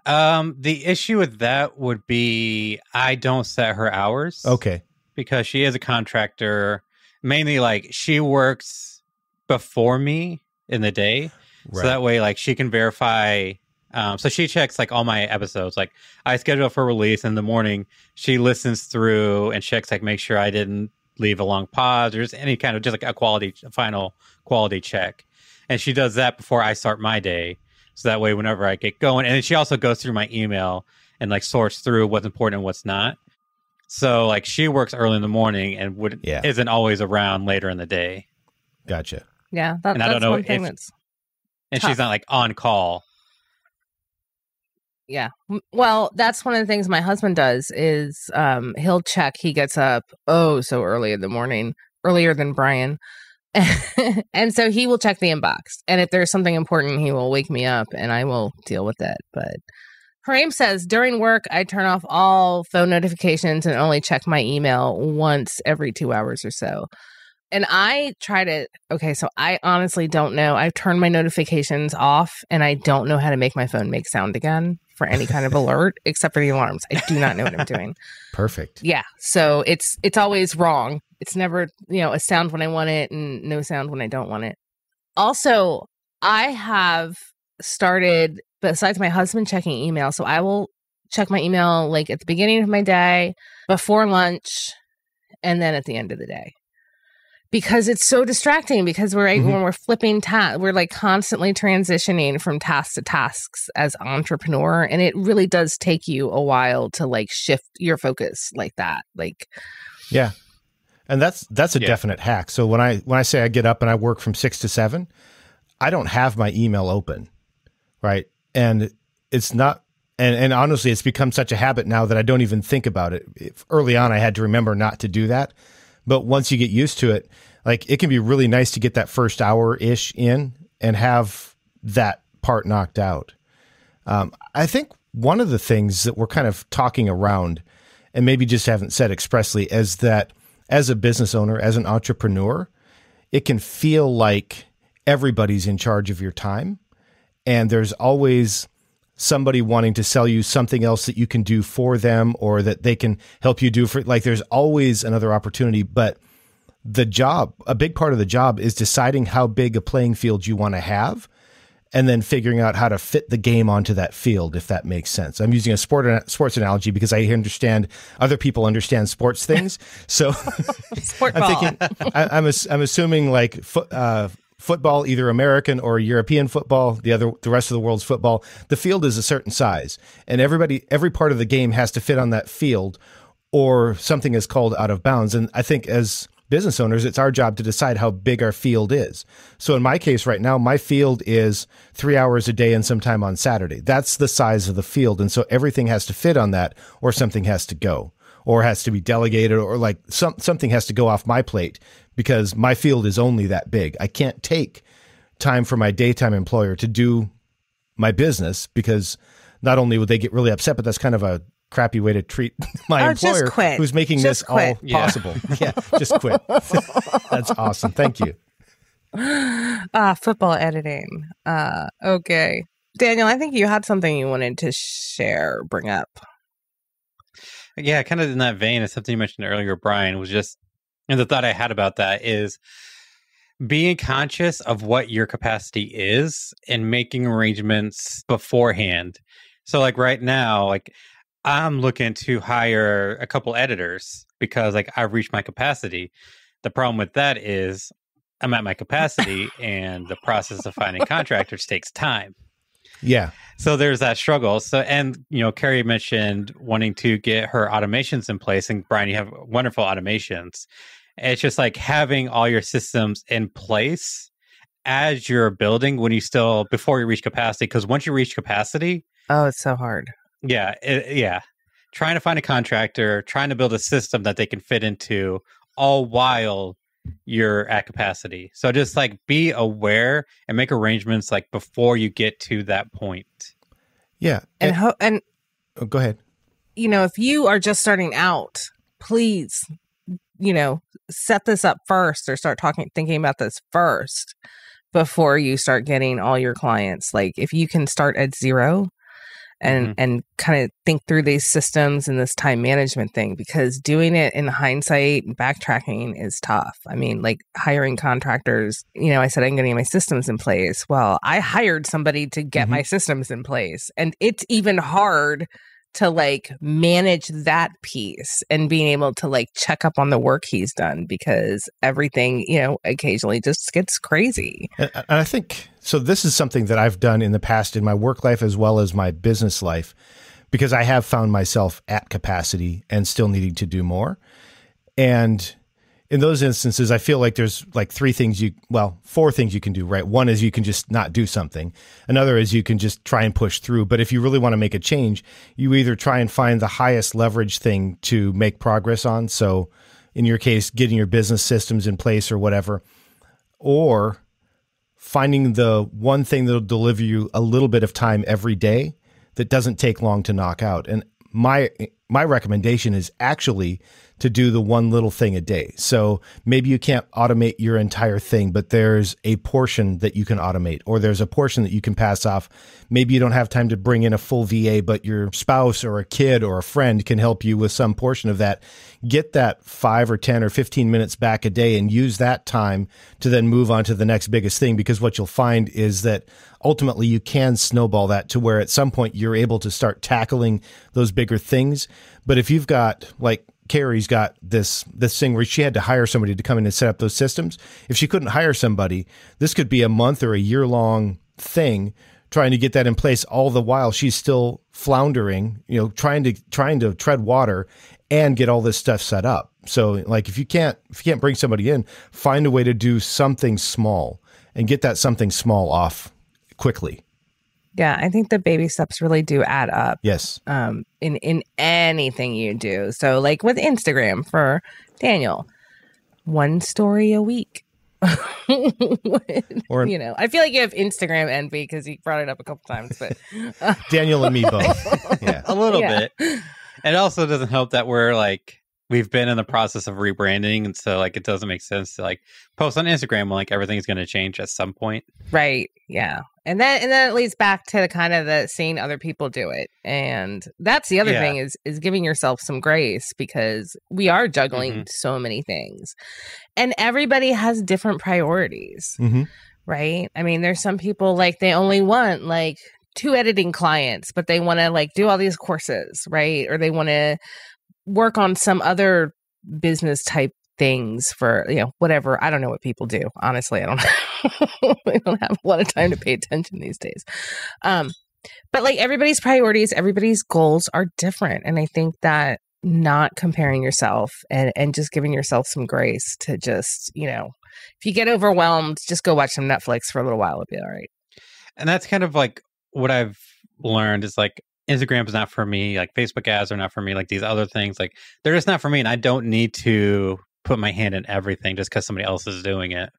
The issue with that would be I don't set her hours. Okay. Because she is a contractor. Mainly like she works before me in the day. Right. So that way like she can verify. So she checks like all my episodes. Like I schedule for release in the morning. She listens through and checks like make sure I didn't leave a long pause or just any kind of just like a final quality check. And she does that before I start my day. So that way, whenever I get going, and then she also goes through my email and like sorts through what's important and what's not. So like she works early in the morning and isn't always around later in the day. Gotcha. Yeah, that's one thing that's and tough. She's not like on call. Yeah. Well, that's one of the things my husband does is he'll check. He gets up so early in the morning, earlier than Brian. And so he will check the inbox. And if there's something important, he will wake me up and I will deal with it. But Harim says, during work, I turn off all phone notifications and only check my email once every 2 hours or so. And I try to, so I honestly don't know. I've turned my notifications off and I don't know how to make my phone make sound again for any kind of alert, except for the alarms. I do not know what I'm doing. Perfect. Yeah. So it's always wrong. It's never, a sound when I want it and no sound when I don't want it. Also, I have started, besides my husband checking email, so I will check my email like at the beginning of my day, before lunch, and then at the end of the day. Because it's so distracting because when we're flipping we're like constantly transitioning from task to tasks as entrepreneur. And it really does take you a while to like shift your focus like that. Like, yeah. And that's a definite hack. So when I say I get up and I work from 6 to 7, I don't have my email open. Right. And it's not And honestly, it's become such a habit now that I don't even think about it. Early on, I had to remember not to do that. But once you get used to it, like it can be really nice to get that first hour-ish in and have that part knocked out. I think one of the things that we're kind of talking around and maybe just haven't said expressly is that as a business owner, as an entrepreneur, it can feel like everybody's in charge of your time. And there's always somebody wanting to sell you something else that you can do for them or that they can help you do for, like, there's always another opportunity. But the job, a big part of the job is deciding how big a playing field you want to have and then figuring out how to fit the game onto that field, if that makes sense. I'm using a sports analogy because I understand other people understand sports things. So I'm thinking, I'm assuming like football, either American or European football, the rest of the world's football, the field is a certain size and every part of the game has to fit on that field or something is called out of bounds. And I think as business owners, it's our job to decide how big our field is. So in my case right now, my field is 3 hours a day and sometime on Saturday. That's the size of the field. And so everything has to fit on that or something has to go or has to be delegated or like something has to go off my plate because my field is only that big. I can't take time from my daytime employer to do my business because not only would they get really upset, but that's kind of a crappy way to treat my employer who's making this all possible. Yeah, just quit. That's awesome. Thank you. Football editing. Okay. Daniel, I think you had something you wanted to bring up. Yeah, kind of in that vein, as something you mentioned earlier, Brian, was just, and the thought I had about that is being conscious of what your capacity is and making arrangements beforehand. So like right now, like I'm looking to hire a couple editors because like I've reached my capacity. The problem with that is I'm at my capacity and the process of finding contractors takes time. Yeah. So there's that struggle. So, and, Carrie mentioned wanting to get her automations in place. And Brian, you have wonderful automations. It's just like having all your systems in place as you're building before you reach capacity. Because once you reach capacity. Oh, it's so hard. Yeah. Trying to find a contractor, trying to build a system that they can fit into all while you're at capacity. So just like be aware and make arrangements like before you get to that point. Yeah. And go ahead. If you are just starting out, please, set this up first or start thinking about this first before you start getting all your clients. Like if you can start at zero and kind of think through these systems and this time management thing, because doing it in hindsight and backtracking is tough. I mean, like hiring contractors, I said I'm getting my systems in place. Well, I hired somebody to get my systems in place. And it's even hard to like manage that piece and being able to like check up on the work he's done because everything, occasionally just gets crazy. And I think, so this is something that I've done in the past in my work life as well as my business life, because I have found myself at capacity and still needing to do more. And in those instances, I feel like there's like four things you can do, right? One is you can just not do something. Another is you can just try and push through. But if you really want to make a change, you either try and find the highest leverage thing to make progress on. So in your case, getting your business systems in place or whatever, or finding the one thing that'll deliver you a little bit of time every day that doesn't take long to knock out. And my recommendation is actually to do the one little thing a day. So maybe you can't automate your entire thing, but there's a portion that you can automate, or there's a portion that you can pass off. Maybe you don't have time to bring in a full VA, but your spouse or a kid or a friend can help you with some portion of that. Get that 5 or 10 or 15 minutes back a day and use that time to then move on to the next biggest thing. Because what you'll find is that ultimately you can snowball that to where at some point you're able to start tackling those bigger things. But if you've got, like Carrie's got this thing where she had to hire somebody to come in and set up those systems. If she couldn't hire somebody, this could be a month or a year-long thing trying to get that in place. All the while she's still floundering, trying to tread water and get all this stuff set up. So like if you can't bring somebody in, find a way to do something small and get that something small off quickly. Yeah, I think the baby steps really do add up. Yes. In anything you do. So like with Instagram for Daniel, 1 story a week. Or I feel like you have Instagram envy because you brought it up a couple times, but Daniel and me both. Yeah. A little bit. It also doesn't help that we've been in the process of rebranding, and so like it doesn't make sense to like post on Instagram when like everything's going to change at some point. Right. Yeah. And then it leads back to the kind of the seeing other people do it. And that's the other thing is giving yourself some grace, because we are juggling so many things. And everybody has different priorities. Right? I mean, there's some people like they only want like 2 editing clients, but they want to like do all these courses, right? Or they want to work on some other business type things for, whatever. I don't know what people do. Honestly, I don't I don't have a lot of time to pay attention these days. But like everybody's priorities, everybody's goals are different. And I think that not comparing yourself and just giving yourself some grace to just, if you get overwhelmed, just go watch some Netflix for a little while. It'll be all right. And that's kind of like what I've learned is like Instagram is not for me. Like Facebook ads are not for me. Like these other things, like they're just not for me. And I don't need to put my hand in everything just because somebody else is doing it.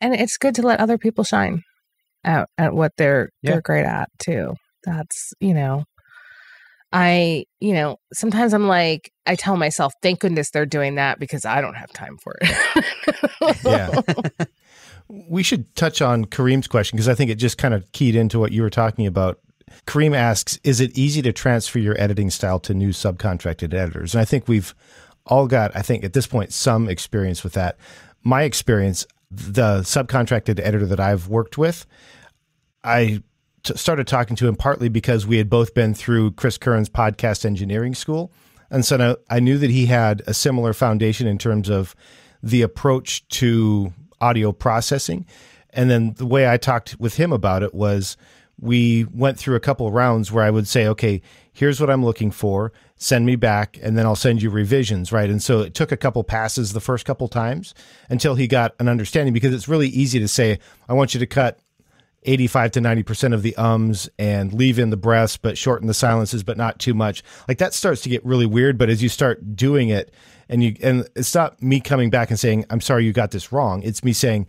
And it's good to let other people shine at what they're great at too. That's, sometimes I'm like, I tell myself, thank goodness they're doing that because I don't have time for it. Yeah. We should touch on Kareem's question because I think it just kind of keyed into what you were talking about. Kareem asks, is it easy to transfer your editing style to new subcontracted editors? And I think we've all got, I think at this point, some experience with that. My experience, the subcontracted editor that I've worked with, I started talking to him partly because we had both been through Chris Curran's podcast engineering school. And so I knew that he had a similar foundation in terms of the approach to audio processing. And then the way I talked with him about it was we went through a couple of rounds where I would say, okay, here's what I'm looking for, send me back, and then I'll send you revisions, right? And so it took a couple passes the first couple times until he got an understanding, because it's really easy to say, I want you to cut 85 to 90% of the ums and leave in the breaths, but shorten the silences, but not too much. Like that starts to get really weird. But as you start doing it and it's not me coming back and saying, I'm sorry, you got this wrong. It's me saying,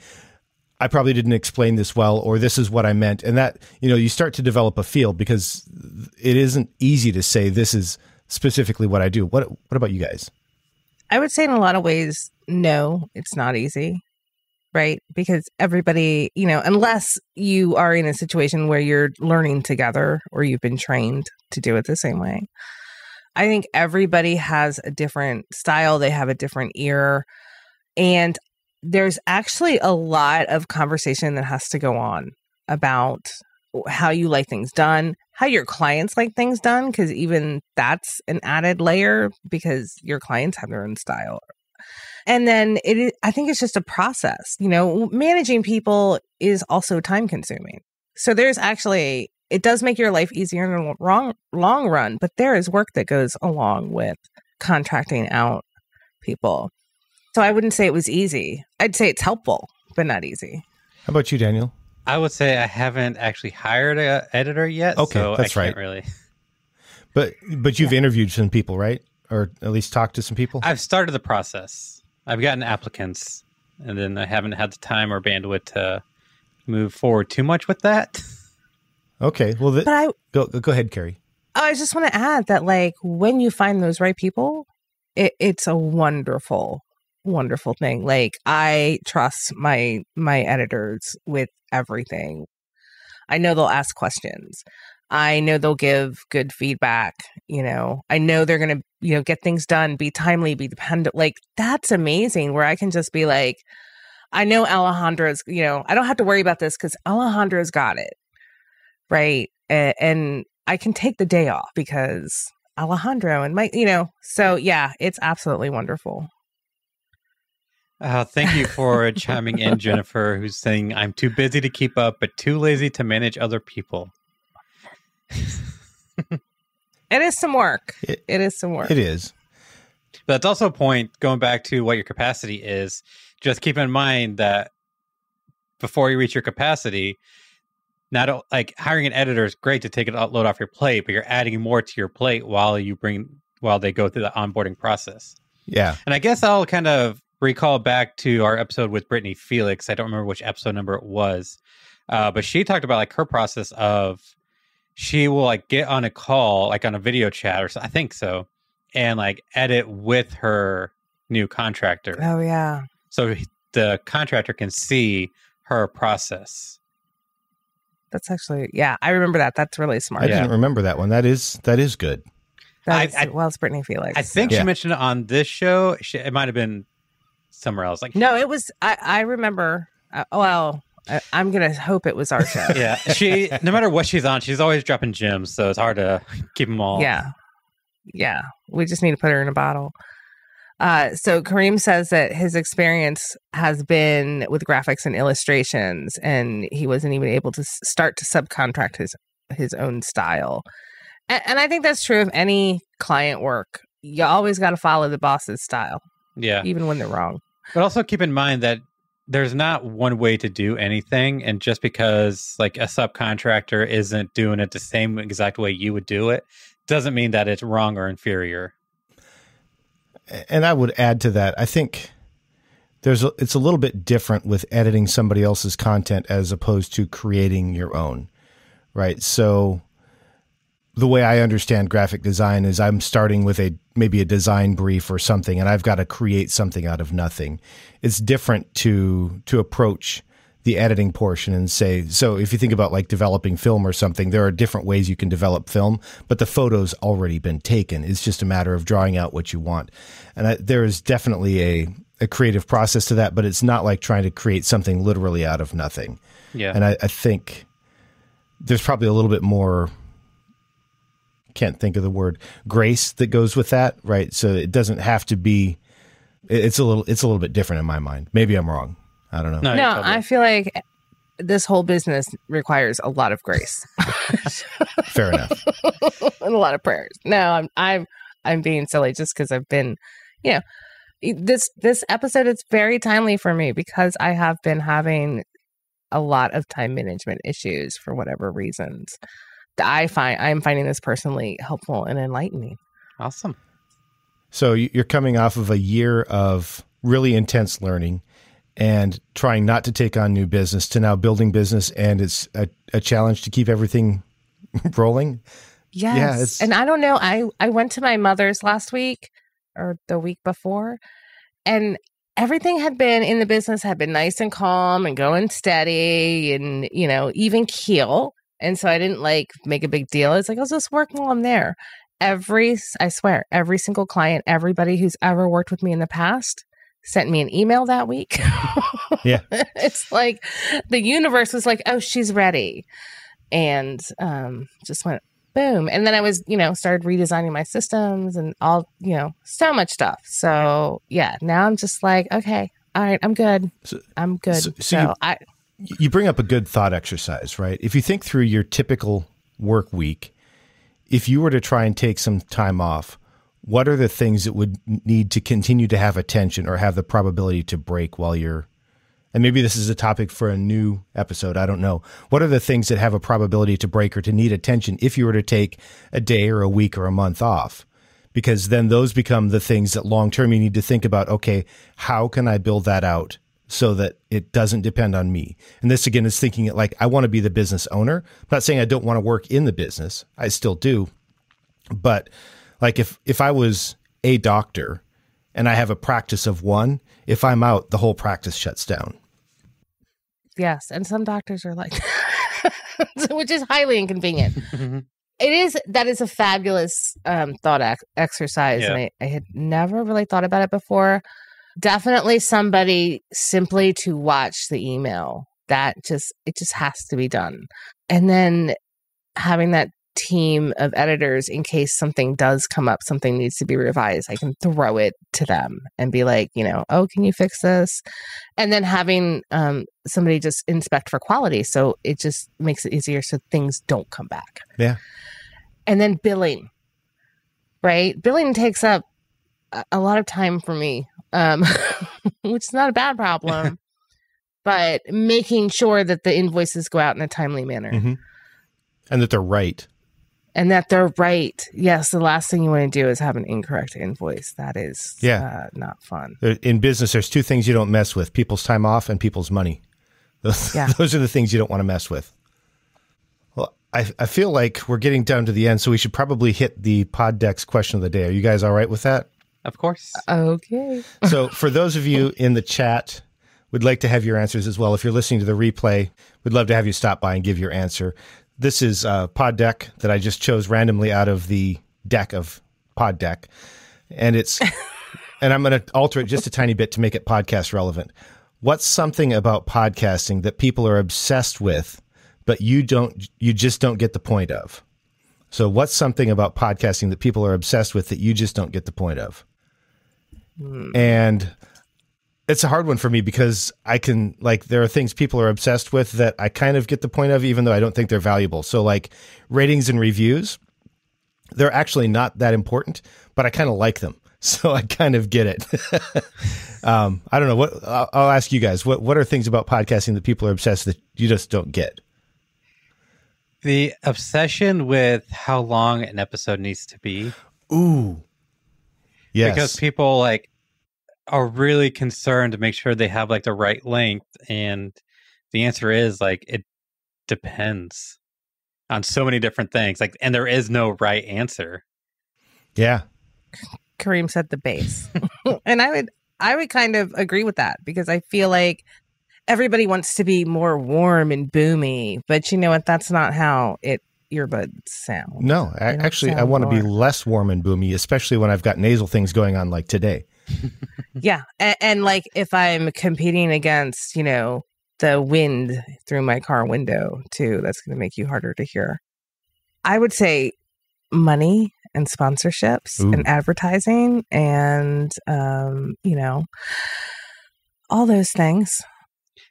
I probably didn't explain this well, or this is what I meant. And that, you start to develop a feel, because it isn't easy to say this is specifically what I do. What about you guys? I would say in a lot of ways, no, it's not easy. Right? Because everybody, unless you are in a situation where you're learning together or you've been trained to do it the same way, I think everybody has a different style. They have a different ear. And there's actually a lot of conversation that has to go on about how you like things done, how your clients like things done, because even that's an added layer because your clients have their own style. And then I think it's just a process. Managing people is also time consuming. So there's actually, it does make your life easier in the long run, but there is work that goes along with contracting out people. So I wouldn't say it was easy. I'd say it's helpful, but not easy. How about you, Daniel? I would say I haven't actually hired an editor yet. Okay, so that's I right. can't really. But you've interviewed some people, right? Or at least talked to some people? I've started the process. I've gotten applicants, and then I haven't had the time or bandwidth to move forward too much with that. Okay. Well, go ahead, Carrie. I just want to add that, like, when you find those right people, it's a wonderful, wonderful thing. Like, I trust my editors with everything. I know they'll ask questions. I know they'll give good feedback. I know they're going to, get things done, be timely, be dependent. Like, that's amazing, where I can just be like, I know Alejandra's, I don't have to worry about this because Alejandra's got it. Right. And I can take the day off because Alejandro and Mike, so yeah, it's absolutely wonderful. Thank you for chiming in, Jennifer, who's saying, I'm too busy to keep up, but too lazy to manage other people. It is some work. It is some work. It is. But that's also a point, going back to what your capacity is. Just keep in mind that before you reach your capacity, not like hiring an editor is great to take a load off your plate, but you're adding more to your plate while they go through the onboarding process. Yeah. And I guess I'll kind of recall back to our episode with Brittany Felix. I don't remember which episode number it was, but she talked about like her process of she will like get on a call, like on a video chat or so, I think so, and like edit with her new contractor. Oh yeah. So the contractor can see her process. That's actually, yeah, I remember that. That's really smart. I didn't remember that one. That is good. It's Brittany Felix. I think she mentioned it on this show. It might have been somewhere else. Like no, it was. I remember. I'm gonna hope it was our show. Yeah, she. No matter what she's on, she's always dropping gems. So it's hard to keep them all. Yeah. We just need to put her in a bottle. So Kareem says that his experience has been with graphics and illustrations, and he wasn't even able to start to subcontract his own style. And I think that's true of any client work. You always got to follow the boss's style. Yeah. Even when they're wrong. But also keep in mind that there's not one way to do anything. And just because like a subcontractor isn't doing it the same exact way you would do it, doesn't mean that it's wrong or inferior. And I would add to that, I think it's a little bit different with editing somebody else's content as opposed to creating your own, right? So the way I understand graphic design is I'm starting with maybe a design brief or something, and I've got to create something out of nothing. It's different to approach the editing portion and say, so if you think about like developing film or something, there are different ways you can develop film, but the photo's already been taken. It's just a matter of drawing out what you want. And there is definitely a creative process to that, but it's not like trying to create something literally out of nothing. Yeah. And I think there's probably a little bit more, can't think of the word, grace that goes with that, right? So it doesn't have to be, it's a little bit different in my mind. Maybe I'm wrong. I don't know. No, totally. I feel like this whole business requires a lot of grace. Fair enough. And a lot of prayers. No, I'm being silly just because I've been, this episode is very timely for me because I have been having a lot of time management issues for whatever reasons. I'm finding this personally helpful and enlightening. Awesome. So you're coming off of a year of really intense learning and trying not to take on new business to now building business, and it's a challenge to keep everything rolling. Yes. And I don't know, I went to my mother's last week or the week before, and everything had been in the business had been nice and calm and going steady and, even keel. And so I didn't like make a big deal. It's like, I'll just work while I'm there. I swear, every single client, everybody who's ever worked with me in the past sent me an email that week. Yeah. It's like the universe was like, oh, she's ready. And just went boom. And then I was, started redesigning my systems and all, so much stuff. So yeah, now I'm just like, okay, all right, I'm good. I'm good. You bring up a good thought exercise, right? If you think through your typical work week, if you were to try and take some time off, what are the things that would need to continue to have attention or have the probability to break while you're, and maybe this is a topic for a new episode, I don't know. What are the things that have a probability to break or to need attention if you were to take a day or a week or a month off? Because then those become the things that long-term you need to think about, okay, how can I build that out so that it doesn't depend on me? And this, again, is thinking it like, I want to be the business owner. I'm not saying I don't want to work in the business. I still do. But like if I was a doctor and I have a practice of one, if I'm out, the whole practice shuts down. Yes. And some doctors are like, which is highly inconvenient. That is a fabulous thought exercise. Yeah. And I had never really thought about it before. Definitely somebody simply to watch the email. It just has to be done. And then having that team of editors in case something does come up, something needs to be revised, I can throw it to them and be like, oh, can you fix this? And then having somebody just inspect for quality. So it just makes it easier so things don't come back. Yeah. And then billing, right? Billing takes up a lot of time for me, which is not a bad problem. but making sure that the invoices go out in a timely manner. Mm-hmm. And that they're right. And that they're right. Yes, the last thing you want to do is have an incorrect invoice. That is not fun. In business, there's two things you don't mess with: people's time off and people's money. Those are the things you don't want to mess with. Well, I feel like we're getting down to the end, so we should probably hit the Poddex question of the day. Are you guys all right with that? Of course. Okay. So for those of you in the chat, we'd like to have your answers as well. If you're listening to the replay, we'd love to have you stop by and give your answer. This is Pod Deck that I just chose randomly out of the deck of Pod Deck. And it's, and I'm going to alter it just a tiny bit to make it podcast relevant. What's something about podcasting that people are obsessed with, but you just don't get the point of? So what's something about podcasting that people are obsessed with that you just don't get the point of? And it's a hard one for me because there are things people are obsessed with that I kind of get the point of, even though I don't think they're valuable. So like ratings and reviews, they're actually not that important, but I kind of like them. So I kind of get it. I don't know what I'll ask you guys. What are things about podcasting that people are obsessed that you just don't get? The obsession with how long an episode needs to be. Ooh. Yes. Because people are really concerned to make sure they have the right length, and the answer is it depends on so many different things. And there is no right answer. Yeah. Kareem said the base. And I would kind of agree with that, because I feel like everybody wants to be more warm and boomy, but you know what? That's not how earbuds sound. No, actually, I want to be less warm and boomy, especially when I've got nasal things going on like today. Yeah. And if I'm competing against, the wind through my car window too, that's going to make you harder to hear. I would say money and sponsorships and advertising and, all those things.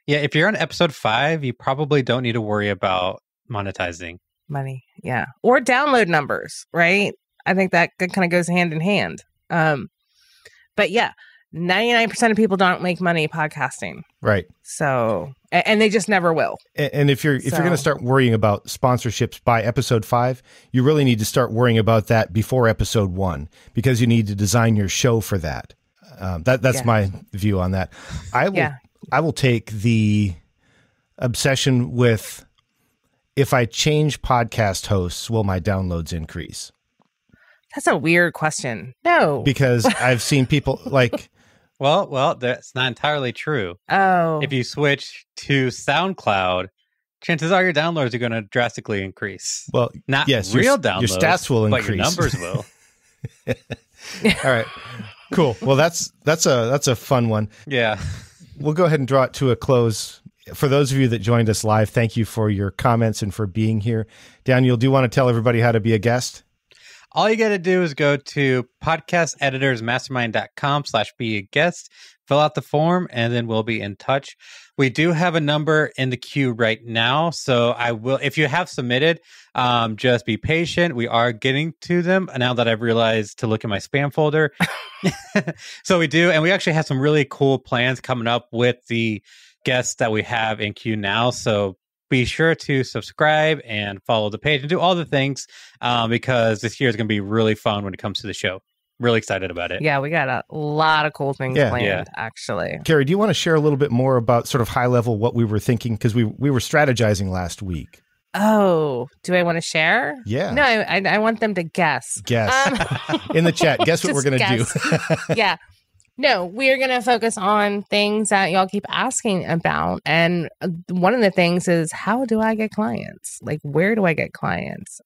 Yeah. If you're on episode 5, you probably don't need to worry about monetizing. Money. Yeah. Or download numbers, right? I think that kind of goes hand in hand. But yeah, 99% of people don't make money podcasting. Right. So, and they just never will. And if you're going to start worrying about sponsorships by episode 5, you really need to start worrying about that before episode 1, because you need to design your show for that. That's my view on that. I will take the obsession with, if I change podcast hosts, will my downloads increase? That's a weird question. No. Because I've seen people Well, that's not entirely true. Oh. If you switch to SoundCloud, chances are your downloads are going to drastically increase. Well, not yes, real downloads, your stats will increase, but your numbers will. All right. Cool. Well, that's a fun one. Yeah. We'll go ahead and draw it to a close. For those of you that joined us live, thank you for your comments and for being here. Daniel, do you want to tell everybody how to be a guest? All you got to do is go to podcasteditorsmastermind.com/be a guest, fill out the form, and then we'll be in touch. We do have a number in the queue right now, so I will, if you have submitted, just be patient. We are getting to them now that I've realized to look in my spam folder. So we do, and we actually have some really cool plans coming up with the guests that we have in queue now. So be sure to subscribe and follow the page and do all the things, because this year is going to be really fun when it comes to the show. Really excited about it. Yeah, we got a lot of cool things planned, actually. Carrie, do you want to share a little bit more about sort of high level what we were thinking? Because we were strategizing last week. Oh, do I want to share? Yeah. No, I want them to guess. In the chat. Guess what we're going to do. Yeah. No, we're going to focus on things that y'all keep asking about. And one of the things is, how do I get clients? Where do I get clients?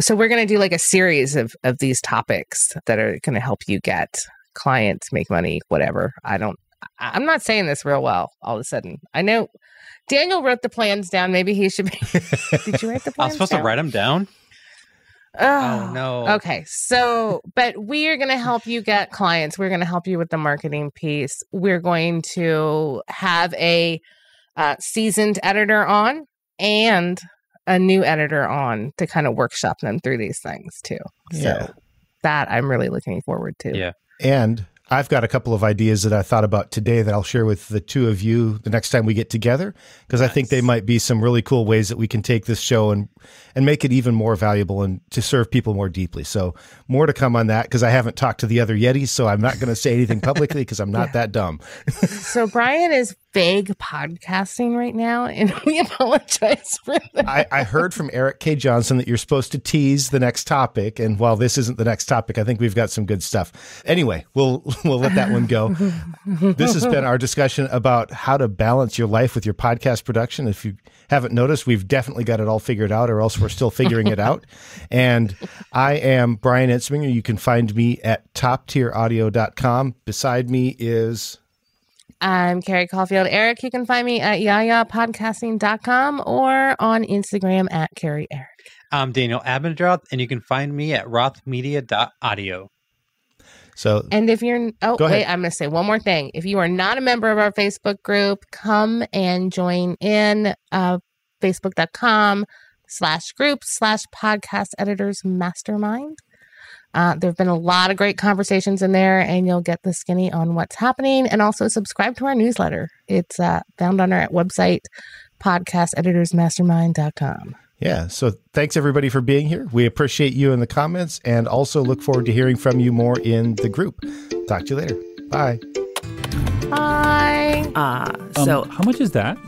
So we're going to do a series of these topics that are going to help you get clients, make money, whatever. I'm not saying this real well all of a sudden. I know Daniel wrote the plans down. Maybe he should be. Did you write the plans I was supposed to write them down? Oh, no. Okay. So, but we are going to help you get clients. We're going to help you with the marketing piece. We're going to have a seasoned editor on and a new editor on to kind of workshop them through these things too. Yeah. So that I'm really looking forward to. Yeah. And I've got a couple of ideas that I thought about today that I'll share with the two of you the next time we get together, because I think they might be some really cool ways that we can take this show and make it even more valuable and to serve people more deeply. So more to come on that, because I haven't talked to the other Yetis, so I'm not going to say anything publicly because I'm not that dumb. So Brian is vague podcasting right now, and we apologize for that. I heard from Eric K. Johnson that you're supposed to tease the next topic, and while this isn't the next topic, I think we've got some good stuff. Anyway, we'll let that one go. This has been our discussion about how to balance your life with your podcast production. If you haven't noticed, we've definitely got it all figured out, or else we're still figuring it out. And I am Brian Ensminger. You can find me at toptieraudio.com. Beside me is... I'm Carrie Caulfield. Eric, you can find me at yayapodcasting.com or on Instagram at Carrie Eric. I'm Daniel Abendroth, and you can find me at rothmedia.audio. And if you're, I'm going to say one more thing. If you are not a member of our Facebook group, come and join in facebook.com/group/podcast editors mastermind. There have been a lot of great conversations in there, and you'll get the skinny on what's happening, and also subscribe to our newsletter. It's found on our website, podcasteditorsmastermind.com. Yeah. So thanks everybody for being here. We appreciate you in the comments, and also look forward to hearing from you more in the group. Talk to you later. Bye. Bye. So how much is that?